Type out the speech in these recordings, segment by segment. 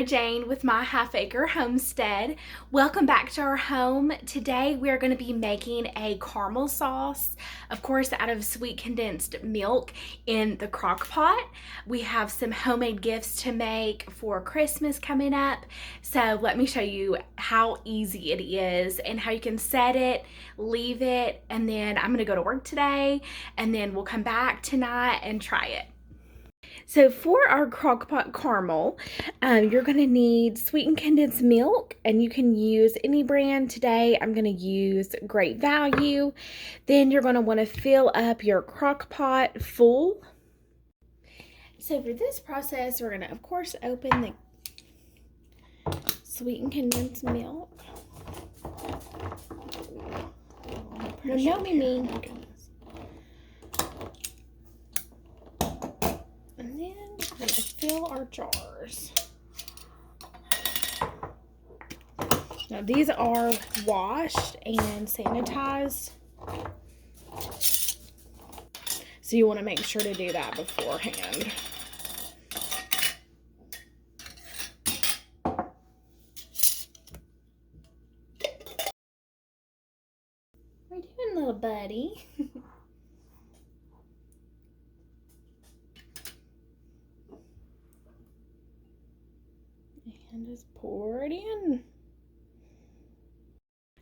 Jane with my half acre homestead. Welcome back to our home. Today we are going to be making a caramel sauce, of course out of sweet condensed milk in the crock pot. We have some homemade gifts to make for Christmas coming up. So let me show you how easy it is and how you can set it, leave it, and then I'm going to go to work today and then we'll come back tonight and try it. So for our crock-pot caramel, you're going to need sweetened condensed milk, and you can use any brand. Today I'm going to use Great Value. Then you're going to want to fill up your crock pot full. So for this process, we're going to, of course, open the sweetened condensed milk. No, Mimi. And then we're going to fill our jars. Now these are washed and sanitized, so you want to make sure to do that beforehand. What are you doing, little buddy? And just pour it in.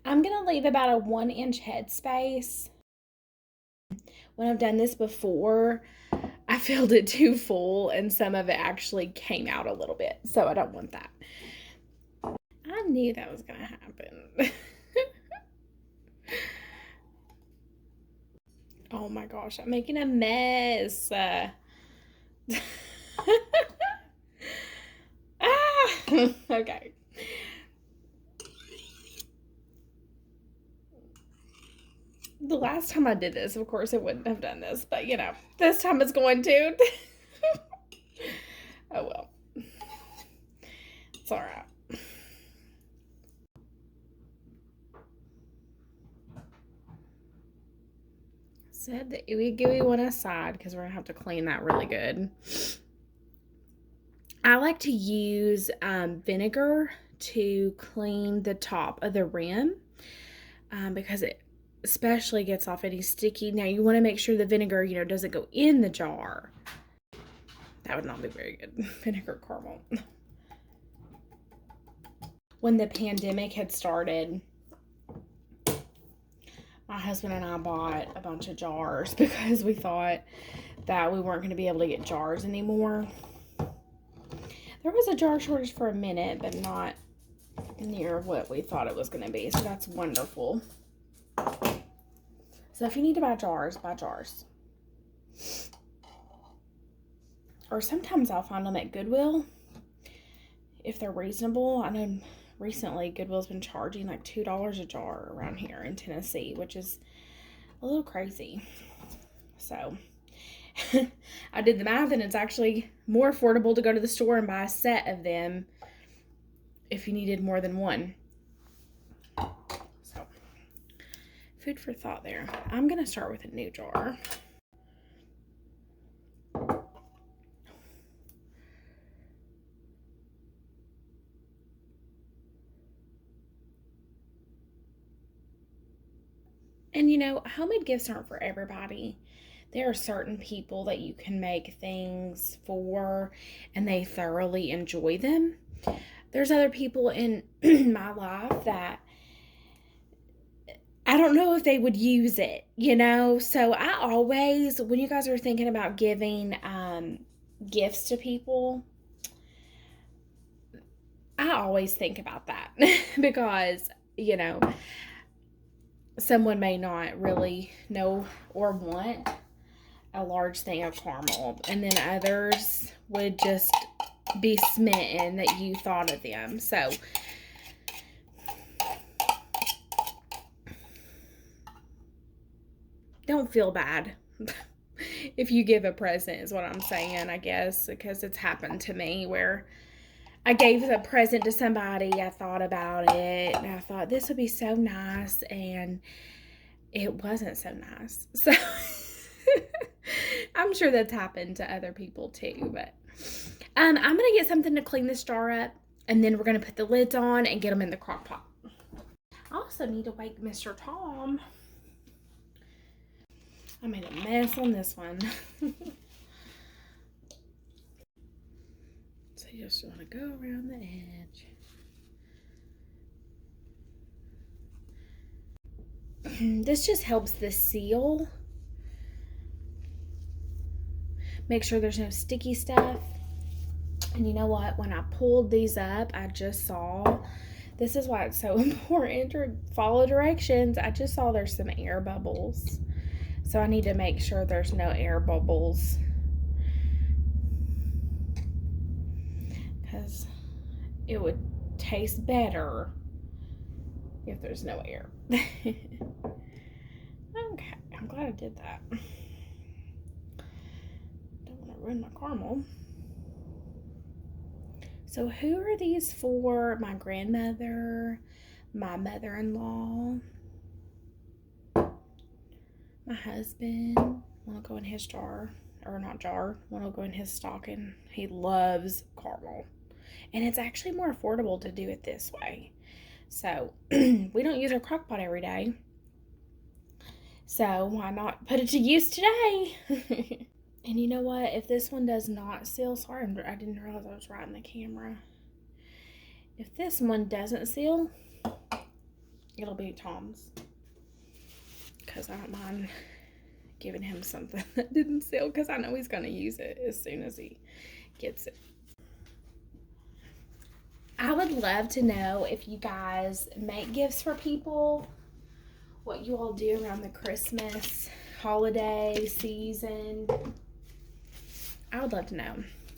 I'm going to leave about a 1-inch headspace. When I've done this before, I filled it too full and some of it actually came out a little bit. So I don't want that. I knew that was going to happen. Oh my gosh, I'm making a mess. Okay. The last time I did this, of course, I wouldn't have done this, but you know, this time it's going to. Oh well. It's all right. Set the ooey gooey one aside because we're gonna have to clean that really good. I like to use vinegar to clean the top of the rim because it especially gets off any sticky. Now you want to make sure the vinegar, you know, doesn't go in the jar. That would not be very good. Vinegar caramel. When the pandemic had started, my husband and I bought a bunch of jars because we thought that we weren't going to be able to get jars anymore. There was a jar shortage for a minute, but not near what we thought it was going to be. So that's wonderful. So if you need to buy jars, buy jars. Or sometimes I'll find them at Goodwill if they're reasonable. I know recently Goodwill's been charging like $2 a jar around here in Tennessee, which is a little crazy. So I did the math and it's actually more affordable to go to the store and buy a set of them if you needed more than one. So food for thought there. I'm going to start with a new jar. And you know, homemade gifts aren't for everybody. There are certain people that you can make things for and they thoroughly enjoy them. There's other people in my life that I don't know if they would use it, you know? So I always, when you guys are thinking about giving gifts to people, I always think about that because, you know, someone may not really know or want a large thing of caramel, and then others would just be smitten that you thought of them. So don't feel bad if you give a present is what I'm saying, I guess, because it's happened to me where I gave a present to somebody, I thought about it, and I thought this would be so nice, and it wasn't so nice. So I'm sure that's happened to other people too, but I'm going to get something to clean this jar up. And then we're going to put the lids on and get them in the crock pot. I also need to wake Mr. Tom. I made a mess on this one. So you just want to go around the edge. This just helps the seal. Make sure there's no sticky stuff. And you know what? When I pulled these up, I just saw, this is why it's so important to follow directions. I just saw there's some air bubbles. So I need to make sure there's no air bubbles. Because it would taste better if there's no air. Okay, I'm glad I did that. Don't want to ruin my caramel. So who are these for? My grandmother, my mother-in-law, my husband. One will go in his jar, or not jar, one will go in his stocking. He loves caramel. And it's actually more affordable to do it this way. So we don't use our crock pot every day. So why not put it to use today? And you know what? If this one does not seal, sorry, I didn't realize I was right in the camera. If this one doesn't seal, it'll be Tom's. Because I don't mind giving him something that didn't seal, because I know he's going to use it as soon as he gets it. I would love to know if you guys make gifts for people, what you all do around the Christmas holiday season. I would love to know.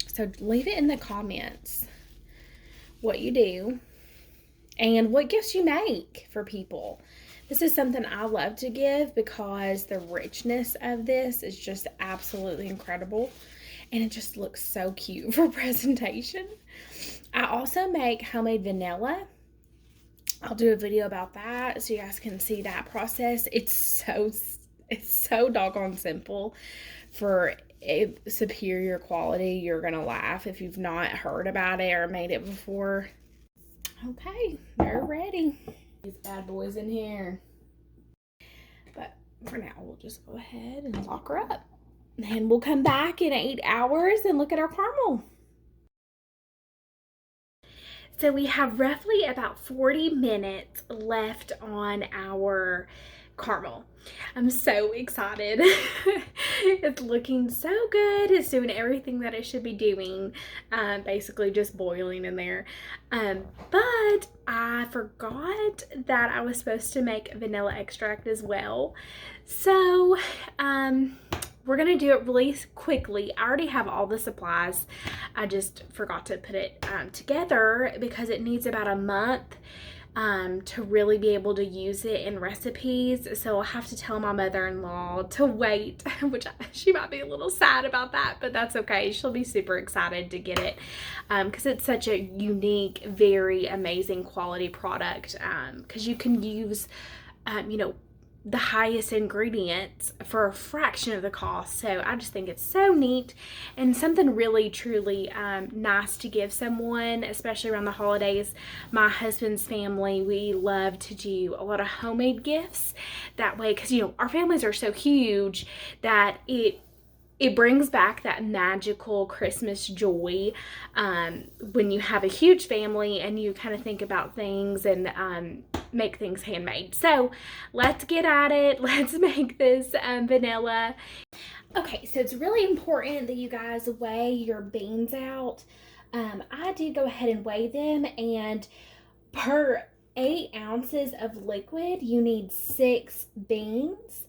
So leave it in the comments what you do and what gifts you make for people. This is something I love to give because the richness of this is just absolutely incredible. And it just looks so cute for presentation. I also make homemade vanilla. I'll do a video about that so you guys can see that process. It's so doggone simple for a superior quality. You're gonna laugh if you've not heard about it or made it before. Okay, they're ready. These bad boys in here. But for now, we'll just go ahead and lock her up. And we'll come back in 8 hours and look at our caramel. So we have roughly about 40 minutes left on our caramel. I'm so excited. It's looking so good. It's doing everything that it should be doing. Basically just boiling in there. But I forgot that I was supposed to make vanilla extract as well. So, we're going to do it really quickly. I already have all the supplies. I just forgot to put it together because it needs about a month to really be able to use it in recipes. So I'll have to tell my mother-in-law to wait, which she might be a little sad about that, but that's okay. She'll be super excited to get it because it's such a unique, very amazing quality product because you can use, you know, the highest ingredients for a fraction of the cost. So I just think it's so neat and something really truly nice to give someone, especially around the holidays. My husband's family, we love to do a lot of homemade gifts that way because, you know, our families are so huge that it brings back that magical Christmas joy when you have a huge family and you kind of think about things and make things handmade. So let's get at it. Let's make this vanilla. Okay, so it's really important that you guys weigh your beans out. I did go ahead and weigh them, and per 8 ounces of liquid, you need 6 beans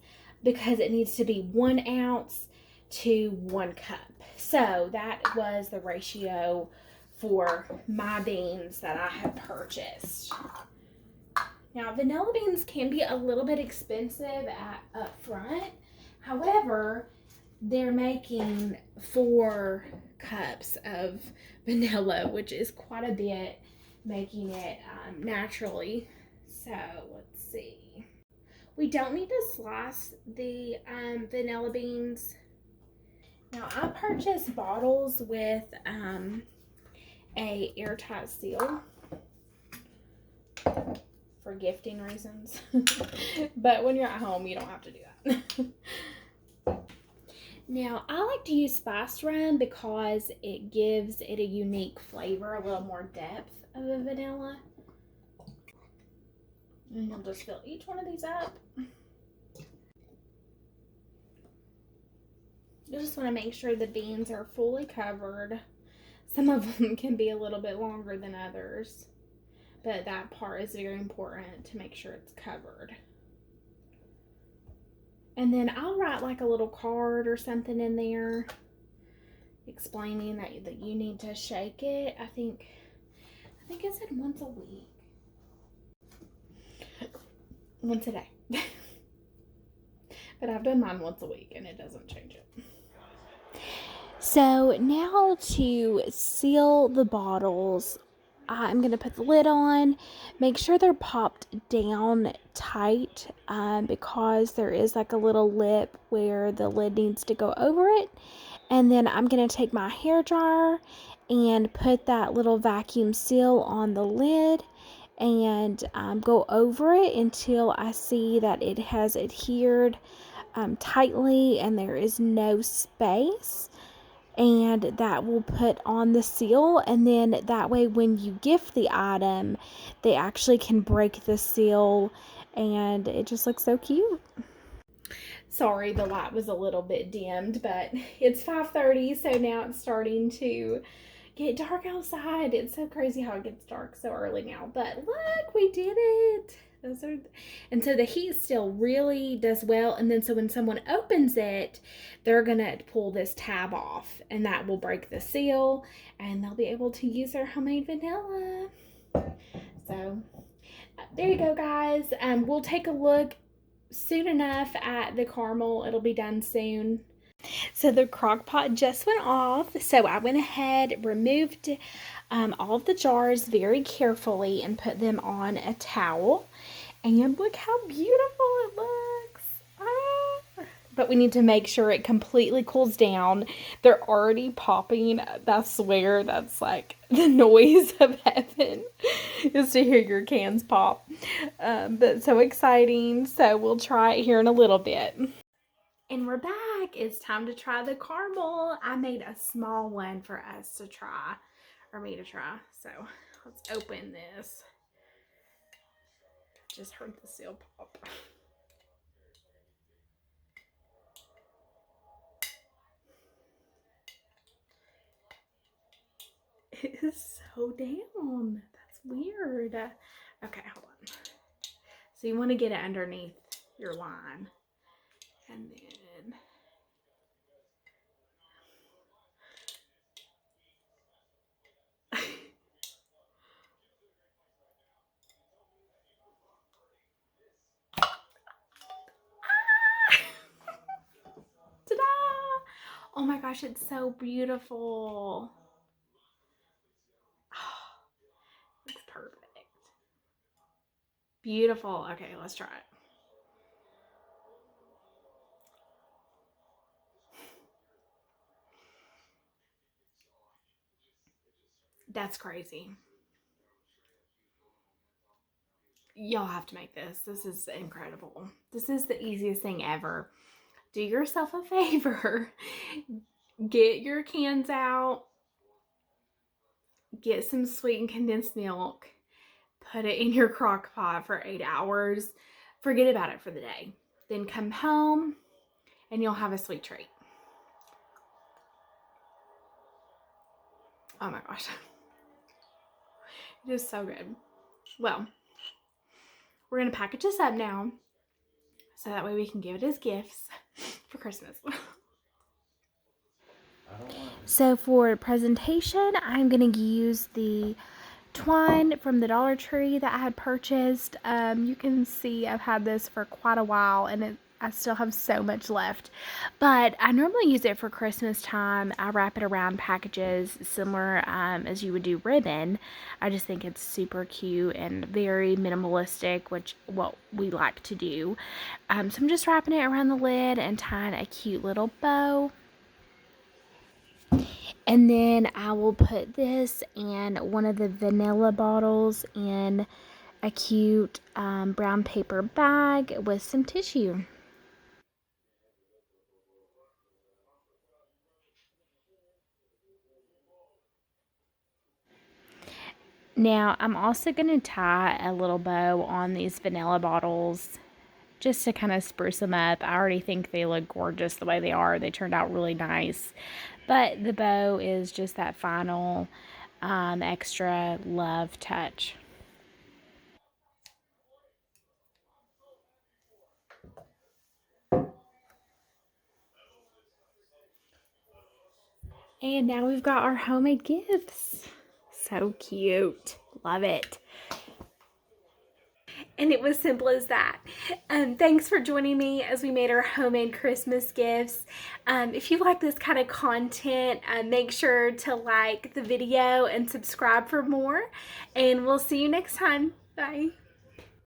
because it needs to be 1 ounce to 1 cup. So that was the ratio for my beans that I had purchased. Now, vanilla beans can be a little bit expensive up front. However, they're making 4 cups of vanilla, which is quite a bit, making it naturally. So let's see. We don't need to slice the vanilla beans. Now, I purchased bottles with a airtight seal for gifting reasons. But when you're at home, you don't have to do that. Now, I like to use spiced rum because it gives it a unique flavor, a little more depth of a vanilla. And you'll just fill each one of these up. You just want to make sure the beans are fully covered. Some of them can be a little bit longer than others, but that part is very important to make sure it's covered. And then I'll write like a little card or something in there explaining that you need to shake it. I think it said once a week. Once a day. But I've done mine once a week and it doesn't change it. So now to seal the bottles, I'm going to put the lid on. Make sure they're popped down tight because there is like a little lip where the lid needs to go over it. And then I'm going to take my hairdryer and put that little vacuum seal on the lid and go over it until I see that it has adhered tightly and there is no space. And that will put on the seal, and then that way when you gift the item, they actually can break the seal, and it just looks so cute. Sorry, the light was a little bit dimmed, but it's 5:30, so now it's starting to get dark outside. It's so crazy how it gets dark so early now, but look, we did it. And so the heat still really does well, and then so when someone opens it, they're gonna pull this tab off, and that will break the seal, and they'll be able to use their homemade vanilla. So there you go, guys. We'll take a look soon enough at the caramel. It'll be done soon. So the crock pot just went off, so I went ahead, removed all of the jars very carefully and put them on a towel. And look how beautiful it looks. Ah. But we need to make sure it completely cools down. They're already popping. I swear that's like the noise of heaven is to hear your cans pop. But so exciting. So we'll try it here in a little bit. And we're back. It's time to try the caramel. I made a small one for us to try, or me to try. So let's open this. Just heard the seal pop. It is so down. That's weird. Okay, hold on. So you want to get it underneath your line. And then ta-da! Oh my gosh, it's so beautiful. Oh, looks perfect. Beautiful. Okay, let's try it. That's crazy. Y'all have to make this. This is incredible. This is the easiest thing ever. Do yourself a favor. Get your cans out. Get some sweetened condensed milk. Put it in your crock pot for 8 hours. Forget about it for the day. Then come home and you'll have a sweet treat. Oh my gosh. It is so good. Well, we're going to package this up now so that way we can give it as gifts for Christmas. So for presentation, I'm going to use the twine from the Dollar Tree that I had purchased. You can see I've had this for quite a while and I still have so much left, but I normally use it for Christmas time. I wrap it around packages similar as you would do ribbon. I just think it's super cute and very minimalistic, which what we like to do. So I'm just wrapping it around the lid and tying a cute little bow. And then I will put this and one of the vanilla bottles in a cute brown paper bag with some tissue. Now I'm also going to tie a little bow on these vanilla bottles just to kind of spruce them up. I already think they look gorgeous the way they are. They turned out really nice. But the bow is just that final extra love touch. And now we've got our homemade gifts. So cute. Love it. And it was simple as that. Thanks for joining me as we made our homemade Christmas gifts. If you like this kind of content, make sure to like the video and subscribe for more. And we'll see you next time. Bye.